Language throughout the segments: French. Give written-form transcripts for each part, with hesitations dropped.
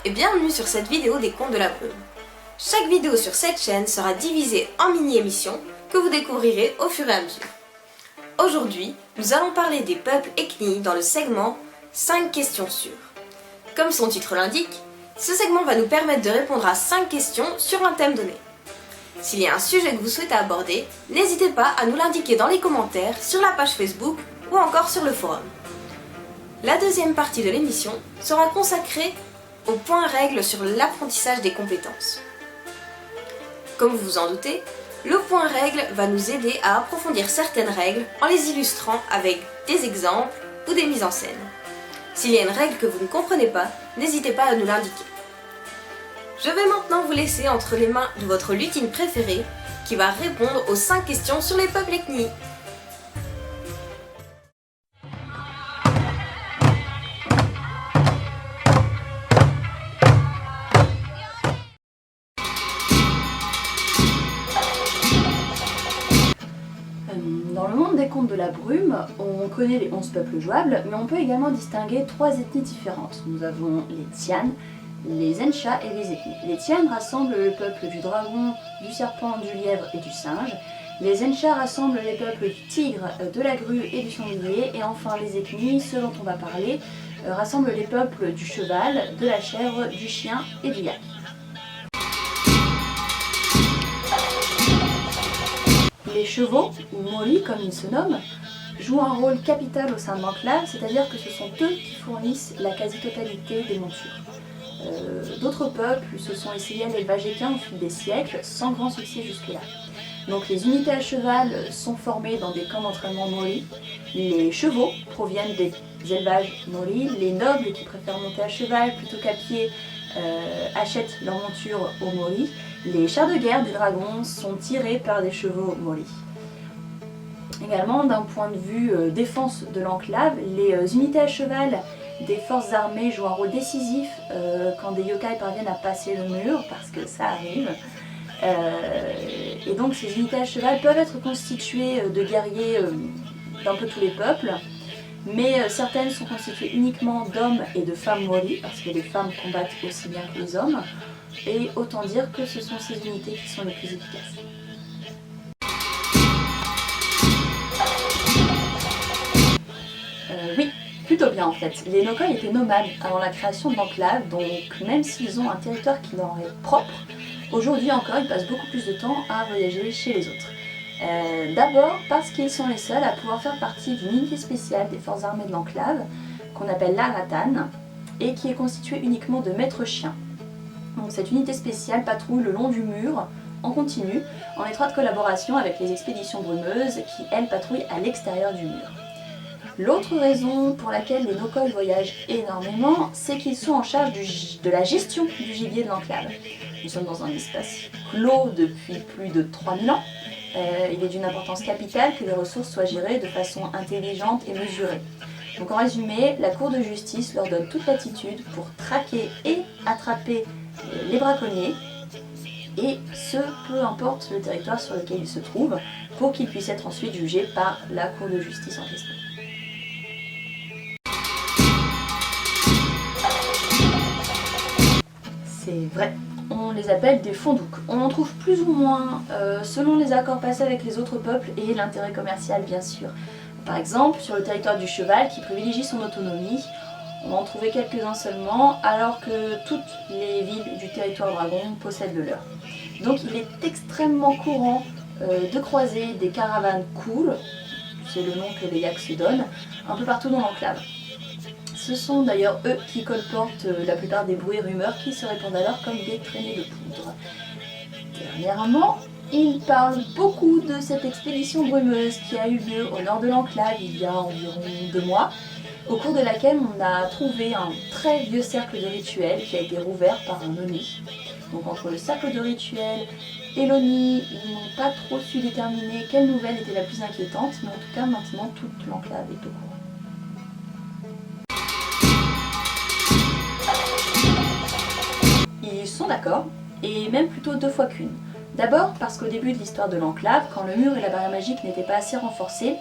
et bienvenue sur cette vidéo des Contes de la Brume. Chaque vidéo sur cette chaîne sera divisée en mini-émissions que vous découvrirez au fur et à mesure. Aujourd'hui, nous allons parler des peuples Ekni dans le segment 5 questions sûres. Comme son titre l'indique, ce segment va nous permettre de répondre à 5 questions sur un thème donné. S'il y a un sujet que vous souhaitez aborder, n'hésitez pas à nous l'indiquer dans les commentaires, sur la page Facebook ou encore sur le forum. La deuxième partie de l'émission sera consacrée aux points règles sur l'apprentissage des compétences. Comme vous vous en doutez, le point règle va nous aider à approfondir certaines règles en les illustrant avec des exemples ou des mises en scène. S'il y a une règle que vous ne comprenez pas, n'hésitez pas à nous l'indiquer. Je vais maintenant vous laisser entre les mains de votre lutine préférée qui va répondre aux 5 questions sur les peuples Ekni. Dans le monde des contes de la brume, on connaît les 11 peuples jouables, mais on peut également distinguer 3 ethnies différentes. Nous avons les Tian, les Ensha et les Ekni. Les Tian rassemblent le peuple du dragon, du serpent, du lièvre et du singe. Les Ensha rassemblent les peuples du tigre, de la grue et du sanglier. Et enfin les Ekni, ceux dont on va parler, rassemblent les peuples du cheval, de la chèvre, du chien et du yak. Les chevaux, ou Mori comme ils se nomment, jouent un rôle capital au sein de l'enclave, c'est-à-dire que ce sont eux qui fournissent la quasi-totalité des montures. D'autres peuples se sont essayés à l'élevage équin au fil des siècles, sans grand succès jusque-là. Donc les unités à cheval sont formées dans des camps d'entraînement Mori, les chevaux proviennent des élevages Mori, les nobles qui préfèrent monter à cheval plutôt qu'à pied achètent leur monture aux Mori. Les chars de guerre des dragons sont tirés par des chevaux Mori. Également, d'un point de vue défense de l'enclave, les unités à cheval des forces armées jouent un rôle décisif quand des yokai parviennent à passer le mur, parce que ça arrive. Et donc ces unités à cheval peuvent être constituées de guerriers d'un peu tous les peuples, mais certaines sont constituées uniquement d'hommes et de femmes Mori, parce que les femmes combattent aussi bien que les hommes. Et autant dire que ce sont ces unités qui sont les plus efficaces. Oui, plutôt bien en fait. Les Nokoi étaient nomades avant la création de l'enclave, donc même s'ils ont un territoire qui leur est propre, aujourd'hui encore ils passent beaucoup plus de temps à voyager chez les autres. D'abord parce qu'ils sont les seuls à pouvoir faire partie d'une unité spéciale des forces armées de l'enclave, qu'on appelle l'Aratan, et qui est constituée uniquement de maîtres chiens. Donc cette unité spéciale patrouille le long du mur, en continu, en étroite collaboration avec les expéditions brumeuses qui, elles, patrouillent à l'extérieur du mur. L'autre raison pour laquelle les Nokoi voyagent énormément, c'est qu'ils sont en charge de la gestion du gibier de l'enclave. Nous sommes dans un espace clos depuis plus de 3000 ans. Il est d'une importance capitale que les ressources soient gérées de façon intelligente et mesurée. Donc en résumé, la Cour de justice leur donne toute latitude pour traquer et attraper les braconniers, et ce, peu importe le territoire sur lequel ils se trouvent, pour qu'ils puissent être ensuite jugés par la Cour de justice en question. C'est vrai, on les appelle des fondouks. On en trouve plus ou moins selon les accords passés avec les autres peuples et l'intérêt commercial bien sûr. Par exemple, sur le territoire du cheval qui privilégie son autonomie, on va en trouver quelques-uns seulement, alors que toutes les villes du territoire dragon possèdent le leur. Donc il est extrêmement courant de croiser des caravanes cool, c'est le nom que les yaks se donnent, un peu partout dans l'enclave. Ce sont d'ailleurs eux qui colportent la plupart des bruits et rumeurs qui se répandent alors comme des traînées de poudre. Dernièrement, il parle beaucoup de cette expédition brumeuse qui a eu lieu au nord de l'enclave il y a environ 2 mois, au cours de laquelle on a trouvé un très vieux cercle de rituel qui a été rouvert par un Oni. Donc entre le cercle de rituel et l'Oni, ils n'ont pas trop su déterminer quelle nouvelle était la plus inquiétante, mais en tout cas maintenant toute l'enclave est au courant. Ils sont d'accord, et même plutôt 2 fois qu'une. D'abord parce qu'au début de l'histoire de l'enclave, quand le mur et la barrière magique n'étaient pas assez renforcés,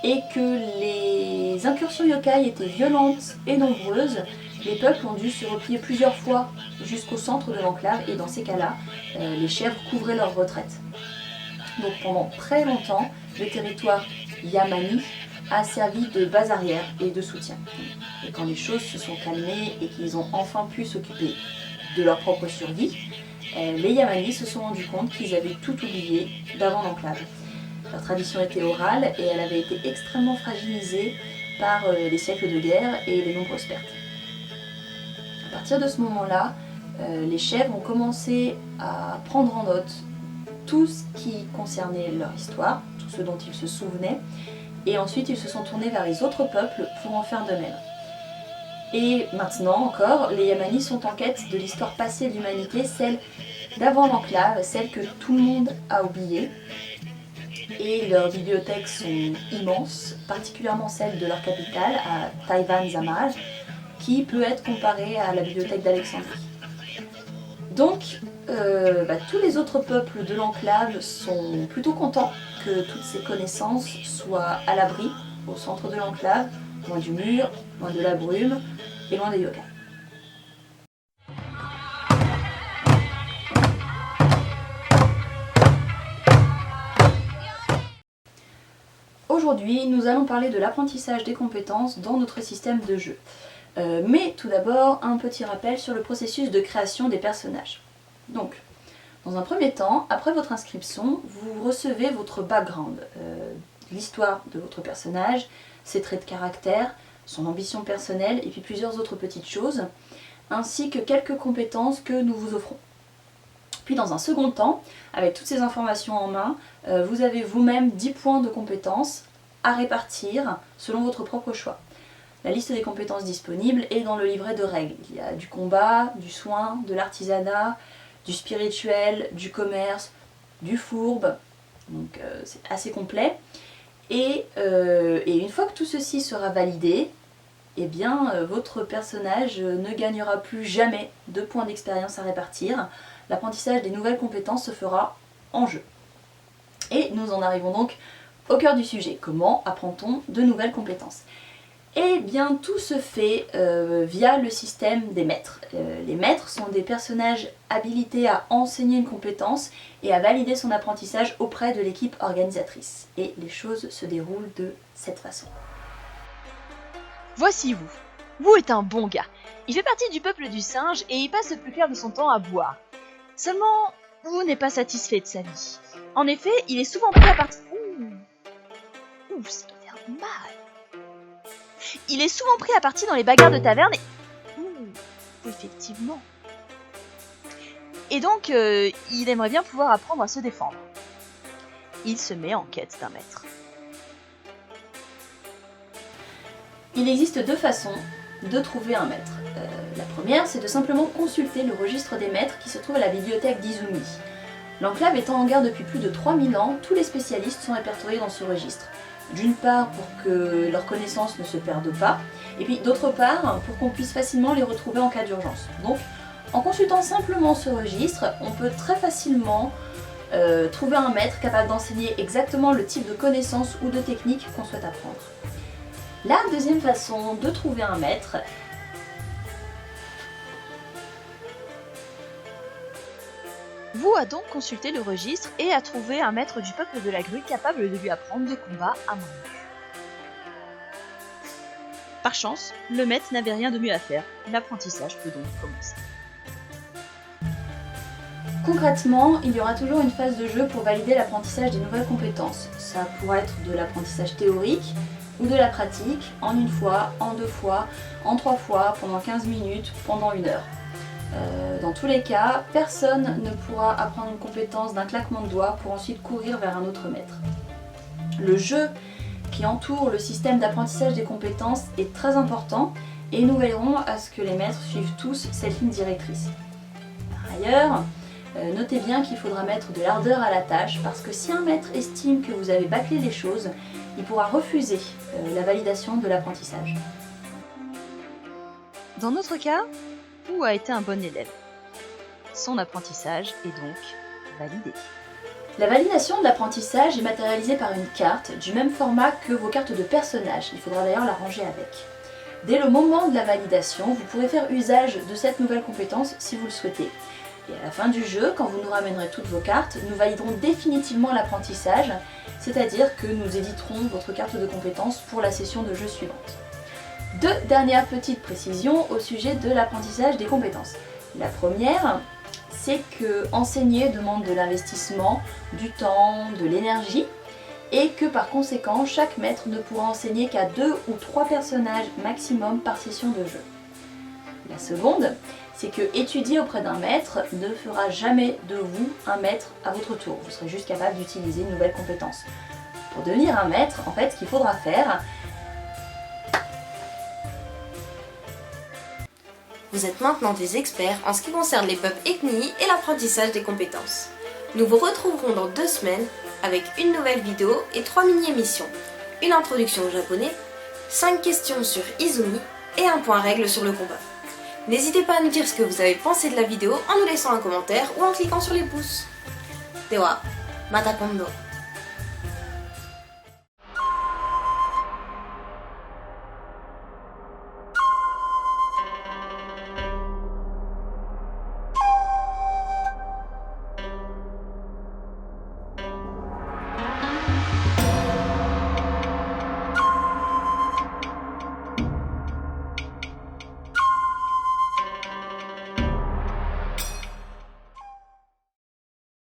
et que les incursions yokai étaient violentes et nombreuses, les peuples ont dû se replier plusieurs fois jusqu'au centre de l'enclave et dans ces cas-là, les chèvres couvraient leur retraite. Donc pendant très longtemps, le territoire yamani a servi de base arrière et de soutien. Et quand les choses se sont calmées et qu'ils ont enfin pu s'occuper de leur propre survie, les Yamanis se sont rendus compte qu'ils avaient tout oublié d'avant l'enclave. Leur tradition était orale et elle avait été extrêmement fragilisée par les siècles de guerre et les nombreuses pertes. À partir de ce moment-là, les chefs ont commencé à prendre en note tout ce qui concernait leur histoire, tout ce dont ils se souvenaient, et ensuite ils se sont tournés vers les autres peuples pour en faire de même. Et maintenant encore, les Yamanis sont en quête de l'histoire passée de l'humanité, celle d'avant l'enclave, celle que tout le monde a oubliée. Et leurs bibliothèques sont immenses, particulièrement celle de leur capitale, à Taïwan-Zamaj, qui peut être comparée à la bibliothèque d'Alexandrie. Donc, tous les autres peuples de l'enclave sont plutôt contents que toutes ces connaissances soient à l'abri, au centre de l'enclave, loin du mur, loin de la brume et loin des yokai. Aujourd'hui, nous allons parler de l'apprentissage des compétences dans notre système de jeu. Mais tout d'abord, un petit rappel sur le processus de création des personnages. Donc, dans un premier temps, après votre inscription, vous recevez votre background, l'histoire de votre personnage, ses traits de caractère, son ambition personnelle et puis plusieurs autres petites choses, ainsi que quelques compétences que nous vous offrons. Puis dans un second temps, avec toutes ces informations en main, vous avez vous-même 10 points de compétences à répartir selon votre propre choix. La liste des compétences disponibles est dans le livret de règles. Il y a du combat, du soin, de l'artisanat, du spirituel, du commerce, du fourbe, donc c'est assez complet. Et une fois que tout ceci sera validé, eh bien votre personnage ne gagnera plus jamais de points d'expérience à répartir. L'apprentissage des nouvelles compétences se fera en jeu. Et nous en arrivons donc au cœur du sujet. Comment apprend-on de nouvelles compétences ? Eh bien tout se fait via le système des maîtres. Les maîtres sont des personnages habilités à enseigner une compétence et à valider son apprentissage auprès de l'équipe organisatrice. Et les choses se déroulent de cette façon. Voici vous. Vous est un bon gars. Il fait partie du peuple du singe et il passe le plus clair de son temps à boire. Seulement, vous n'est pas satisfait de sa vie. En effet, il est souvent pris à partir... Ouh, ça doit faire mal. Il est souvent pris à partie dans les bagarres de taverne et... effectivement. Et donc, il aimerait bien pouvoir apprendre à se défendre. Il se met en quête d'un maître. Il existe deux façons de trouver un maître. La première, c'est de simplement consulter le registre des maîtres qui se trouve à la bibliothèque d'Izumi. L'enclave étant en guerre depuis plus de 3000 ans, tous les spécialistes sont répertoriés dans ce registre. D'une part pour que leurs connaissances ne se perdent pas, et puis d'autre part pour qu'on puisse facilement les retrouver en cas d'urgence. Donc en consultant simplement ce registre, on peut très facilement trouver un maître capable d'enseigner exactement le type de connaissances ou de techniques qu'on souhaite apprendre. La deuxième façon de trouver un maître, Vous a donc consulté le registre et a trouvé un maître du peuple de la grue capable de lui apprendre des combats à main nue. Par chance, le maître n'avait rien de mieux à faire. L'apprentissage peut donc commencer. concrètement, il y aura toujours une phase de jeu pour valider l'apprentissage des nouvelles compétences. Ça pourra être de l'apprentissage théorique ou de la pratique, en une fois, en deux fois, en trois fois, pendant 15 minutes, pendant 1 heure. Dans tous les cas, personne ne pourra apprendre une compétence d'un claquement de doigts pour ensuite courir vers un autre maître. Le jeu qui entoure le système d'apprentissage des compétences est très important et nous veillerons à ce que les maîtres suivent tous cette ligne directrice. Par ailleurs, notez bien qu'il faudra mettre de l'ardeur à la tâche parce que si un maître estime que vous avez bâclé les choses, il pourra refuser la validation de l'apprentissage. Dans notre cas, Pou a été un bon élève. Son apprentissage est donc validé. La validation de l'apprentissage est matérialisée par une carte du même format que vos cartes de personnage. Il faudra d'ailleurs la ranger avec. Dès le moment de la validation, vous pourrez faire usage de cette nouvelle compétence si vous le souhaitez. Et à la fin du jeu, quand vous nous ramènerez toutes vos cartes, nous validerons définitivement l'apprentissage, c'est-à-dire que nous éditerons votre carte de compétence pour la session de jeu suivante. Deux dernières petites précisions au sujet de l'apprentissage des compétences. La première, c'est que enseigner demande de l'investissement, du temps, de l'énergie, et que par conséquent, chaque maître ne pourra enseigner qu'à 2 ou 3 personnages maximum par session de jeu. La seconde, c'est que étudier auprès d'un maître ne fera jamais de vous un maître à votre tour. Vous serez juste capable d'utiliser une nouvelle compétence. Pour devenir un maître, en fait, ce qu'il faudra faire, Vous êtes maintenant des experts en ce qui concerne les peuples ethnies et l'apprentissage des compétences. Nous vous retrouverons dans 2 semaines avec une nouvelle vidéo et 3 mini-émissions. Une introduction au japonais, 5 questions sur Izumi et un point règle sur le combat. N'hésitez pas à nous dire ce que vous avez pensé de la vidéo en nous laissant un commentaire ou en cliquant sur les pouces. Dewa, mata kondo.